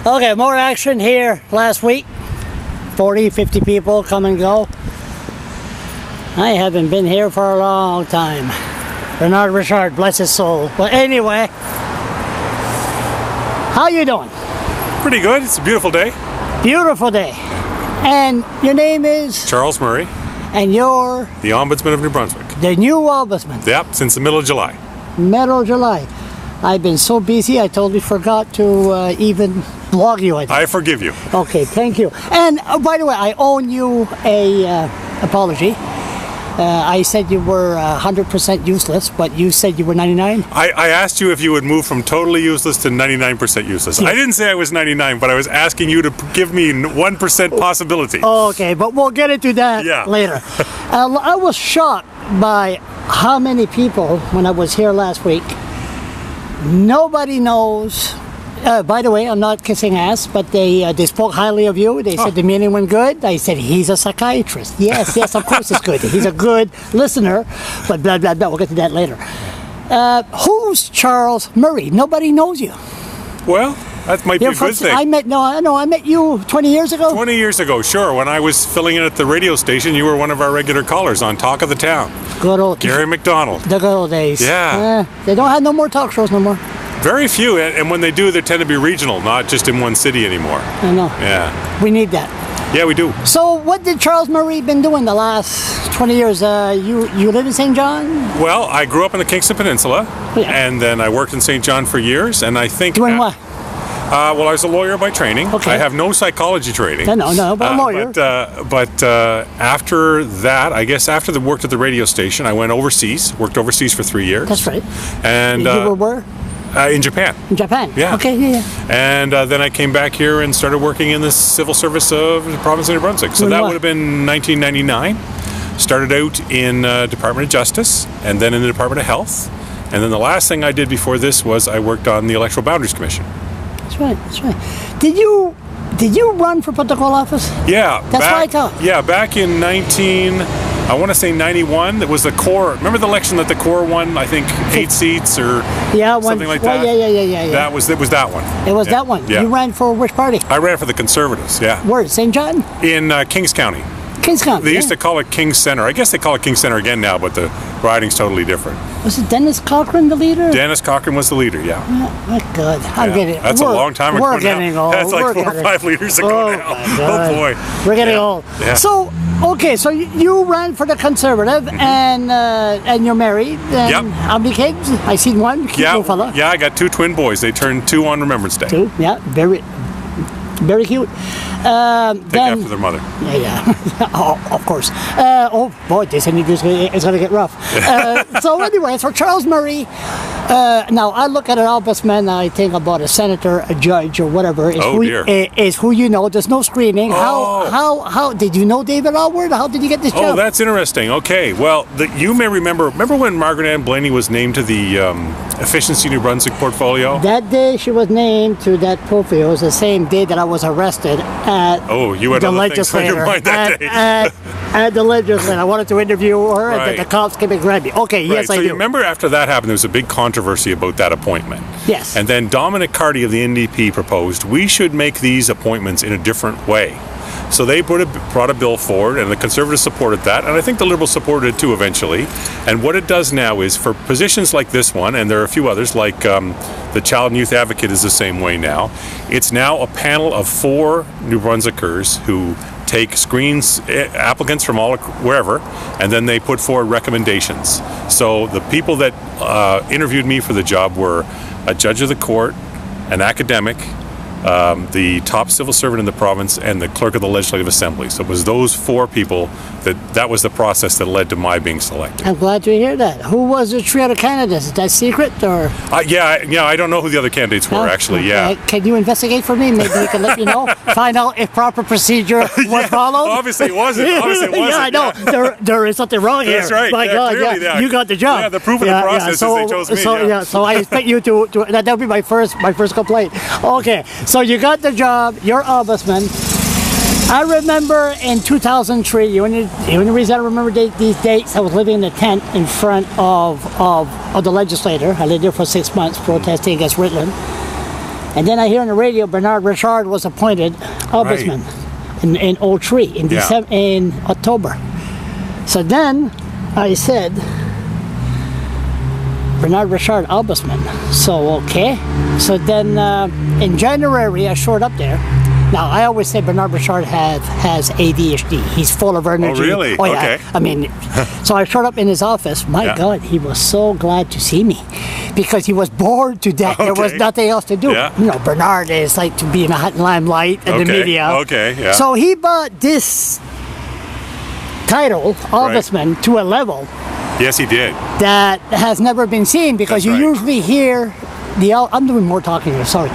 Okay, more action here last week. 40, 50 people come and go. I haven't been here for a long time. Bernard Richard, bless his soul. But anyway, how you doing? Pretty good. It's a beautiful day. Beautiful day. And your name is? Charles Murray. And you're? The Ombudsman of New Brunswick. The new Ombudsman. Yep, since the middle of July. Middle of July. I've been so busy, I totally forgot to even blog you. I forgive you. Okay, thank you. And by the way, I owe you a apology. I said you were 100% useless, but you said you were 99. I asked you if you would move from totally useless to 99% useless. Yeah. I didn't say I was 99, but I was asking you to give me 1% possibility. Okay, but we'll get into that later. I was shocked by how many people, when I was here last week, nobody knows. By the way, I'm not kissing ass, but they spoke highly of you. They said the meeting went good. I said, he's a psychiatrist. Yes, of course it's good. He's a good listener, but blah, blah, blah. We'll get to that later. Who's Charles Murray? Nobody knows you. Well, that might be a good thing. I met you 20 years ago. 20 years ago, sure. When I was filling in at the radio station, you were one of our regular callers on Talk of the Town. Good old Gary McDonald. The good old days. Yeah. They don't have no more talk shows no more. Very few, and when they do, they tend to be regional, not just in one city anymore. I know. Yeah. We need that. Yeah, we do. So what did Charles Murray been doing the last 20 years? You live in St. John? Well, I grew up in the Kingston Peninsula, and then I worked in St. John for years, and I think... Doing what? Well, I was a lawyer by training. Okay. I have no psychology training. No, but a lawyer. But after that, I guess after the worked at the radio station, I went overseas, worked overseas for 3 years. That's right. And you were where? In Japan. In Japan? Yeah. Okay, yeah. And then I came back here and started working in the civil service of the province of New Brunswick. So that would have been 1999. Started out in Department of Justice, and then in the Department of Health. And then the last thing I did before this was I worked on the Electoral Boundaries Commission. That's right. Did you run for political office? Yeah. That's what I thought. Yeah, back in 91, that was the Corps. Remember the election that the Corps won, I think, 8 seats or something like that? Yeah. It was that one. It was that one. Yeah. You ran for which party? I ran for the Conservatives, yeah. Where, St. John? In Kings County. Kings County. They used to call it Kings Center. I guess they call it Kings Center again now, but the riding's totally different. Was it Dennis Cochran the leader? Dennis Cochran was the leader, yeah. Oh, my God. I'm getting... That's a long time ago now. We're getting old. That's like 4 or 5 leaders ago now. Oh, boy. We're getting old. Yeah. So, okay, so you ran for the Conservative, and you're married. And how many kids? I seen one. Cute little fella. Yeah, I got 2 twin boys. They turned 2 on Remembrance Day. 2? Yeah, very cute. Take after their mother. Yeah. Oh, of course. Oh boy, this interview is going to get rough. So anyway, so Charles Murray. Now I look at an ombudsman and I think about a senator, a judge, or whatever. Is who you know. There's no screening. Oh. How did you know David Allward? How did you get this job? Oh, that's interesting. Okay. Well, you may remember when Margaret Ann Blaney was named to the Efficiency New Brunswick portfolio. That day she was named to that portfolio was the same day that I was arrested at the legislature. At the legislature. I wanted to interview her, and the cops came and grabbed me. Okay, yes, I do. So you remember after that happened, there was a big controversy about that appointment. Yes. And then Dominic Carty of the NDP proposed we should make these appointments in a different way. So they brought a bill forward, and the Conservatives supported that, and I think the Liberals supported it too eventually. And what it does now is, for positions like this one, and there are a few others, like the Child and Youth Advocate is the same way now, it's now a panel of 4 New Brunswickers who take applicants from wherever, and then they put forward recommendations. So the people that interviewed me for the job were a judge of the court, an academic, the top civil servant in the province, and the clerk of the Legislative Assembly. So it was those 4 people that was the process that led to my being selected. I'm glad to hear that. Who was the trio of candidates? Is that secret, or? Yeah, I don't know who the other candidates were, actually, yeah. Can you investigate for me? Maybe we can let me know. Find out if proper procedure was followed. Obviously it wasn't. Yeah, I know. Yeah. There is something wrong here. That's right. My God, clearly, you got the job. Yeah, the proof of the process is they chose me. So I expect you to that would be my first complaint. Okay, so you got the job. You're ombudsman. I remember in 2003, the only reason I remember these dates, I was living in a tent in front of the legislature. I lived there for 6 months protesting against Ritland. And then I hear on the radio Bernard Richard was appointed ombudsman in 03 in December, in October. So then I said, Bernard Richard ombudsman. So okay. So then in January I showed up there. Now, I always say Bernard Richard has ADHD. He's full of energy. Oh, really? Oh, yeah. Okay. I mean, so I showed up in his office. My God, he was so glad to see me because he was bored to death. There was nothing else to do. Yeah. You know, Bernard is like to be in the limelight and the media. Okay, yeah. So he brought this title, ombudsman, to a level. Yes, he did. That has never been seen because you usually hear I'm doing more talking here, sorry.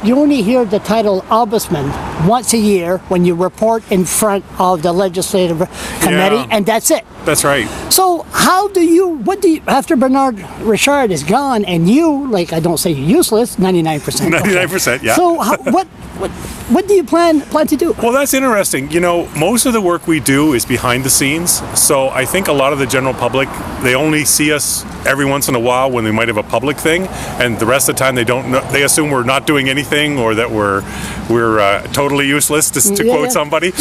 You only hear the title ombudsman once a year when you report in front of the legislative committee, and that's it. That's right. So after Bernard Richard is gone and you, like I don't say you're useless, 99%. 99%, yeah. So what do you plan to do? Well, that's interesting. You know, most of the work we do is behind the scenes. So I think a lot of the general public, they only see us every once in a while when we might have a public thing, and the rest of the time they don't know, they assume we're not doing anything or that we're totally useless, to quote somebody.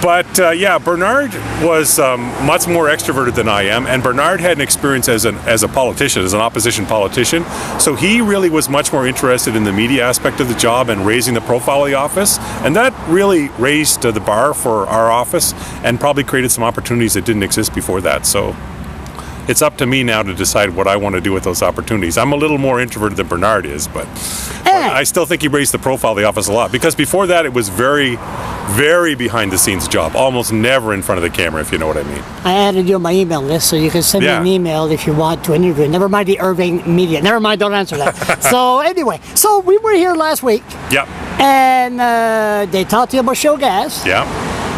But Bernard was much more extroverted than I am, and Bernard had an experience as a politician, as an opposition politician. So he really was much more interested in the media aspect of the job and raising the profile of the office, and that really raised the bar for our office and probably created some opportunities that didn't exist before that. So it's up to me now to decide what I want to do with those opportunities. I'm a little more introverted than Bernard is, but I still think he raised the profile of the office a lot, because before that it was very, very behind the scenes job, almost never in front of the camera, if you know what I mean. I added you on my email list, so you can send me an email if you want to interview. Never mind the Irving media. Never mind, don't answer that. So anyway, so we were here last week. Yep. And they talked to you about show gas. Yeah.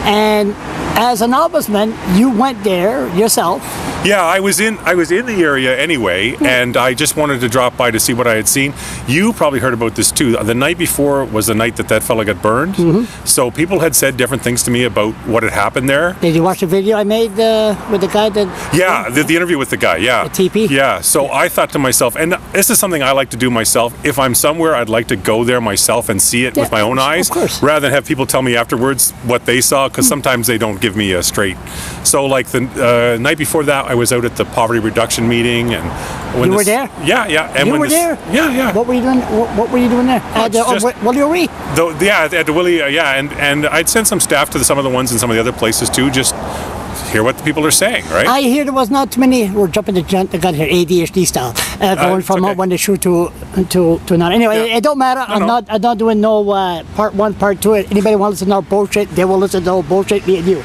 And as an ombudsman, you went there yourself. Yeah, I was in the area anyway, and I just wanted to drop by to see what I had seen. You probably heard about this too. The night before was the night that fella got burned. So people had said different things to me about what had happened there. Did you watch the video I made with the guy that... Yeah, the interview with the guy, yeah. The TP? Yeah, so I thought to myself, and this is something I like to do myself, if I'm somewhere, I'd like to go there myself and see it with my own eyes, rather than have people tell me afterwards what they saw, because sometimes they don't give me a straight. So like the night before that, I was out at the poverty reduction meeting, and when you were there. Yeah, yeah. And you were there. Yeah, yeah. What were you doing? What were you doing there? At Willie O'Ree. Yeah, at the Willie. Yeah, and I'd sent some staff to some of the ones in some of the other places too, just hear what the people are saying, right? I hear there was not too many. We're jumping the gun here, ADHD style, going from one to shoot to another. Anyway, it don't matter. I'm not doing no part one, part two. Anybody want to listen to our bullshit? They will listen to our bullshit. Me and you.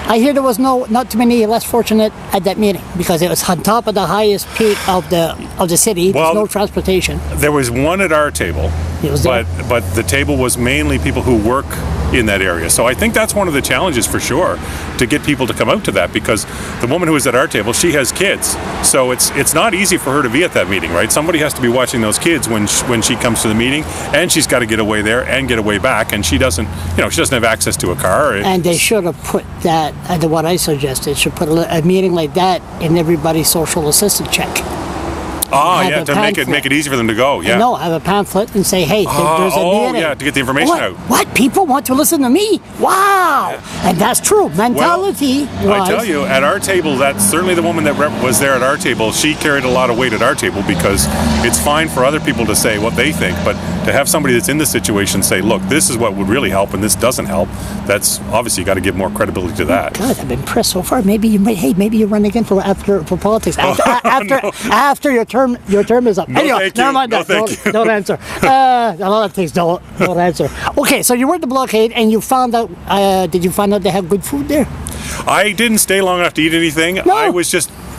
I hear there was not too many less fortunate at that meeting because it was on top of the highest peak of the city. There's no transportation. There was one at our table, but the table was mainly people who work in that area. So I think that's one of the challenges for sure, to get people to come out to that, because the woman who was at our table, she has kids. So it's not easy for her to be at that meeting, right? Somebody has to be watching those kids when she comes to the meeting, and she's got to get away there and get away back, and she doesn't have access to a car. And they should have put that, what I suggested, should put a meeting like that in everybody's social assistance check. Oh, yeah, to make it easy for them to go, yeah. No, have a pamphlet and say, hey, there's a meeting. Oh, yeah, to get the information out. What? People want to listen to me? Wow! Yeah. And that's true. Mentality I tell you, at our table, that's certainly the woman that was there at our table, she carried a lot of weight at our table, because it's fine for other people to say what they think, but to have somebody that's in the situation say, look, this is what would really help and this doesn't help, that's obviously, you got to give more credibility to that. God, I'm impressed so far. Maybe you run again for politics. After your term is up. No, anyway, never mind that. Don't answer. A lot of things don't answer. Okay, so you were at the blockade and you found out. Did you find out they have good food there? I didn't stay long enough to eat anything. No.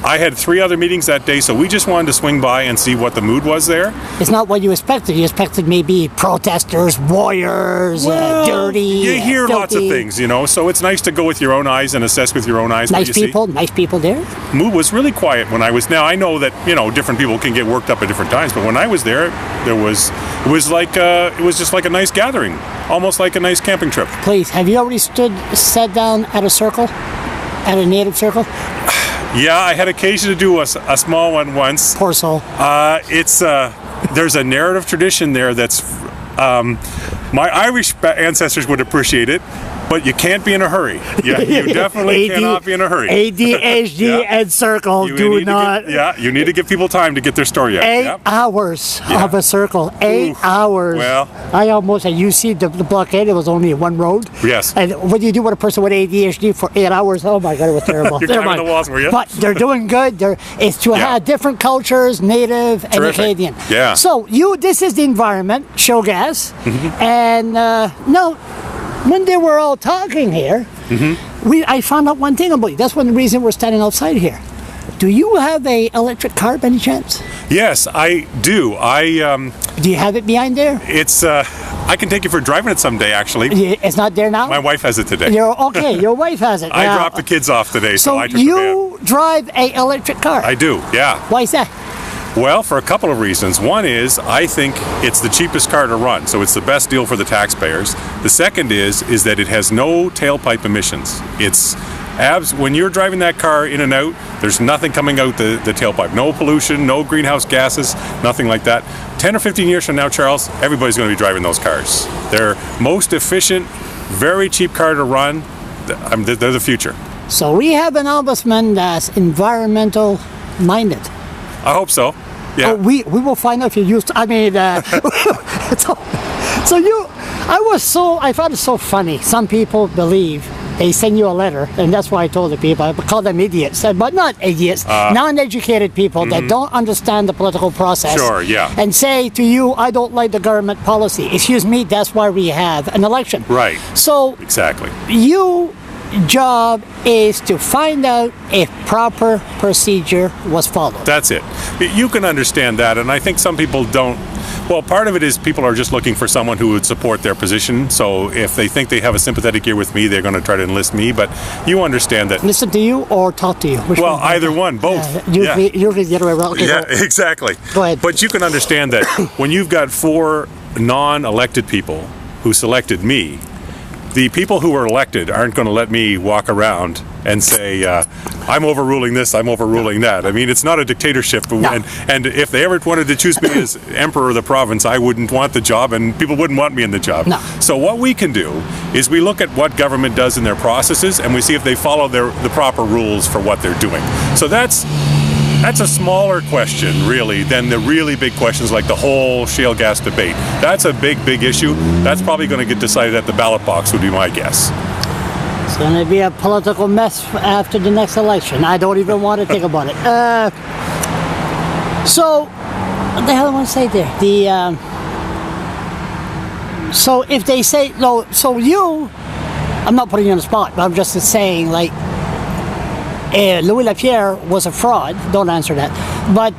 I had 3 other meetings that day, so we just wanted to swing by and see what the mood was there. It's not what you expected. You expected maybe protesters, warriors, dirty. You hear lots of things, so it's nice to go with your own eyes and assess with your own eyes. Nice people there. Mood was really quiet when I was. Now I know that different people can get worked up at different times, but when I was there, it was just like a nice gathering, almost like a nice camping trip. Please, have you already sat down at a circle, at a native circle? Yeah, I had occasion to do a small one once. Poor soul. It's there's a narrative tradition there that's my Irish ancestors would appreciate it, but you can't be in a hurry. Yeah, you definitely cannot be in a hurry. ADHD and circle do not. You need to give people time to get their story out. 8 hours of a circle. 8 hours. Well, I almost, you see the blockade, it was only one road. Yes. And what do you do with a person with ADHD for 8 hours? Oh my God, it was terrible. You're climbing the walls, were you? But they're doing good. It's to have different cultures, native and Acadian. Yeah. So this is the environment, show gas. And no, when they were all talking here, I found out one thing about you. That's one reason we're standing outside here. Do you have a electric car by any chance? Yes, I do. Do you have it behind there? It's I can take you for driving it someday, actually. It's not there now? My wife has it today. Your wife has it. I dropped the kids off today, so I took you drive a electric car? I do, yeah. Why is that? Well, for a couple of reasons. One is I think it's the cheapest car to run, so it's the best deal for the taxpayers. The second is that it has no tailpipe emissions. It's when you're driving that car in and out, there's nothing coming out the tailpipe. No pollution, no greenhouse gases, nothing like that. 10 or 15 years from now, Charles, everybody's going to be driving those cars. They're most efficient, very cheap car to run. They're the future. So we have an ombudsman that's environmental minded. I hope so. Yeah. We will find out if you used. I found it so funny. Some people believe they send you a letter, and that's why I told the people, I call them idiots, but not idiots, non-educated people that don't understand the political process. Sure, yeah. And say to you, I don't like the government policy. Excuse me, that's why we have an election. Right. So exactly. Your job is to find out if proper procedure was followed. That's it. You can understand that, and I think some people don't. Well, part of it is people are just looking for someone who would support their position. So if they think they have a sympathetic ear with me, they're going to try to enlist me. But you understand that. Listen to you or talk to you? Well, either one, both. Usually the other way around. Okay, yeah, exactly. Go ahead. But you can understand that when you've got 4 non-elected people who selected me, the people who are elected aren't going to let me walk around and say, I'm overruling this, I'm overruling that. I mean, it's not a dictatorship. No. And if they ever wanted to choose me as emperor of the province, I wouldn't want the job, and people wouldn't want me in the job. No. So what we can do is we look at what government does in their processes, and we see if they follow the proper rules for what they're doing. So that's a smaller question, really, than the really big questions like the whole shale gas debate. That's a big, big issue. That's probably going to get decided at the ballot box, would be my guess. It's going to be a political mess after the next election. I don't even want to think about it. So, what the hell I want to say there? So if they say, no, so I'm not putting you on the spot, but I'm just saying, like, Louis Lapierre was a fraud. Don't answer that. But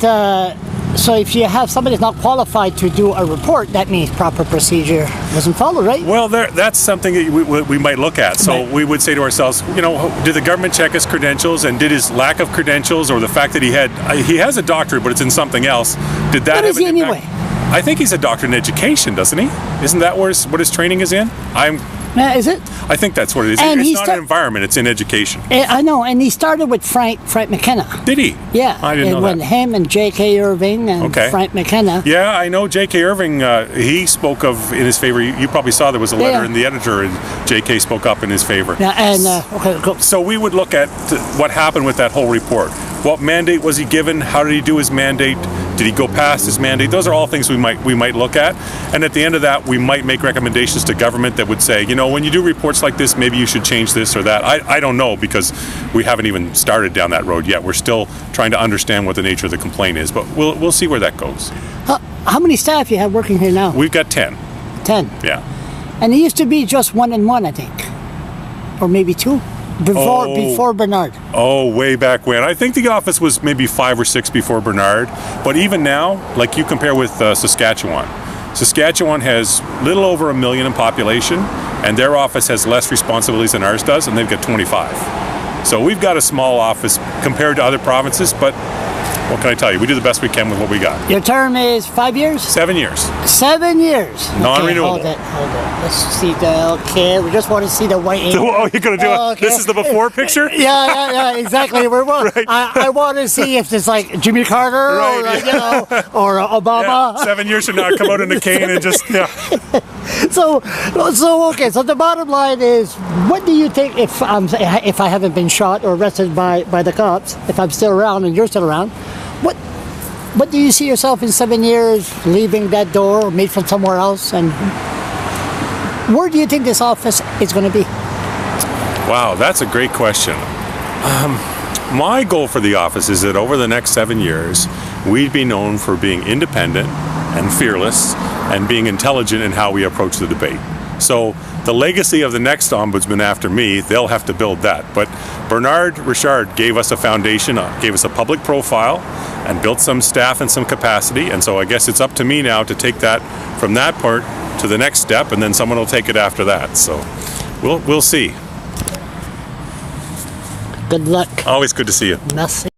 so if you have somebody that's not qualified to do a report, that means proper procedure wasn't followed, right? Well, that's something that we might look at. So we would say to ourselves, did the government check his credentials, and did his lack of credentials, or the fact that he has a doctorate but it's in something else, did that what have is he an impact? Anyway? I think he's a doctorate in education, doesn't he? Isn't that what his training is in? Is it? I think that's what it is. And it's not an environment, it's in education. I know, and he started with Frank McKenna. Did he? Yeah. I didn't know that. Him and J.K. Irving and Frank McKenna. Yeah, I know J.K. Irving, he spoke of in his favor. You probably saw there was a letter in the editor, and J.K. spoke up in his favor. Yeah, and, okay, go. So we would look at what happened with that whole report. What mandate was he given? How did he do his mandate? Did he go past his mandate? Those are all things we might look at. And at the end of that, we might make recommendations to government that would say, when you do reports like this, maybe you should change this or that. I don't know, because we haven't even started down that road yet. We're still trying to understand what the nature of the complaint is, but we'll see where that goes. How many staff you have working here now? We've got 10. 10? Yeah. And it used to be just 1 and 1, I think. Or maybe 2? Before Bernard. Oh, way back when. I think the office was maybe 5 or 6 before Bernard. But even now, like you compare with Saskatchewan. Saskatchewan has little over 1 million in population, and their office has less responsibilities than ours does, and they've got 25. So we've got a small office compared to other provinces, but what can I tell you? We do the best we can with what we got. Your term is 5 years? 7 years. 7 years. Non-renewable. Okay, hold it. Let's see okay, we just want to see the white ink. Oh, you're going to do it? Okay. This is the before picture? Yeah, exactly. Right. I want to see if it's like Jimmy Carter or Obama. Yeah, 7 years from now, come out in a cane and just, So the bottom line is, what do you think if I haven't been shot or arrested by the cops, if I'm still around and you're still around, what do you see yourself in 7 years, leaving that door or meet from somewhere else, and where do you think this office is going to be? Wow, that's a great question. My goal for the office is that over the next 7 years, we'd be known for being independent and fearless and being intelligent in how we approach the debate. So the legacy of the next ombudsman after me, they'll have to build that. But Bernard Richard gave us a foundation, gave us a public profile, and built some staff and some capacity. And so I guess it's up to me now to take that from that part to the next step, and then someone will take it after that. So we'll see. Good luck. Always good to see you. Merci.